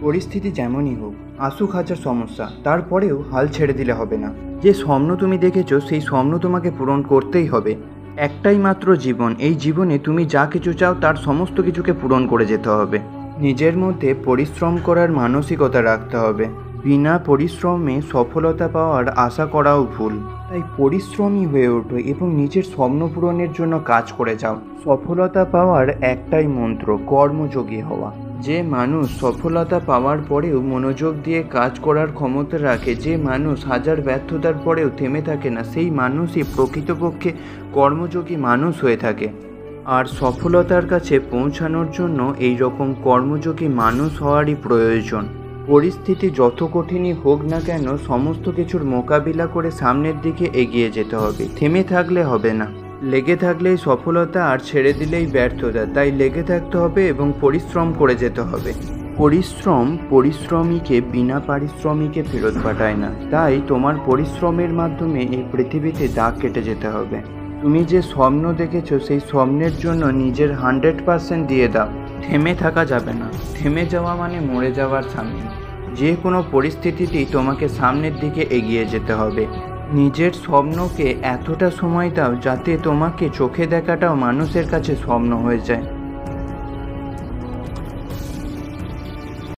পরিস্থিতি যেমনই হোক, আসুক হাজার সমস্যা, তারপরেও হাল ছেড়ে দিলে হবে না। যে স্বপ্ন তুমি দেখেছো সেই স্বপ্ন তোমাকে পূরণ করতেই হবে। একটাই মাত্র জীবন, এই জীবনে তুমি যা কিছু চাও তার সমস্ত কিছুকে পূরণ করে যেতে হবে। নিজের মধ্যে পরিশ্রম করার মানসিকতা রাখতে হবে। বিনা পরিশ্রমে সফলতা পাওয়ার আশা করাও ভুল। তাই পরিশ্রমী হয়ে ওঠো এবং নিজের স্বপ্ন পূরণের জন্য কাজ করে যাও। সফলতা পাওয়ার একটাই মন্ত্র, কর্মযোগী হওয়া। যে মানুষ সফলতা পাওয়ার পরেও মনোযোগ দিয়ে কাজ করার ক্ষমতা রাখে, যে মানুষ হাজার ব্যর্থতার পরেও থেমে থাকে না, সেই মানুষই প্রকৃতপক্ষে কর্মযোগী মানুষ হয়ে থাকে। আর সফলতার কাছে পৌঁছানোর জন্য এই রকম কর্মযোগী মানুষ হওয়ারই প্রয়োজন। পরিস্থিতি যত কঠিনই হোক না কেন, সমস্ত কিছুর মোকাবিলা করে সামনের দিকে এগিয়ে যেতে হবে। থেমে থাকলে হবে না। লেগে থাকলেই সফলতা, আর ছেড়ে দিলেই ব্যর্থতা। তাই লেগে থাকতে হবে এবং পরিশ্রম করে যেতে হবে। পরিশ্রম পরিশ্রমীকে বিনা পারিশ্রমিকে ফেরত পাঠায় না। তাই তোমার পরিশ্রমের মাধ্যমে এই পৃথিবীতে দাগ কেটে যেতে হবে। তুমি যে স্বপ্ন দেখেছো সেই স্বপ্নের জন্য নিজের 100% দিয়ে দাও। থেমে থাকা যাবে না। থেমে যাওয়া মানে মরে যাওয়ার সামিল। যে কোনো পরিস্থিতিতেই তোমাকে সামনের দিকে এগিয়ে যেতে হবে। নিজের স্বপ্নকে এতটা সময় দাও যাতে তোমাকে চোখে দেখাটাও মানুষের কাছে স্বপ্ন হয়ে যায়।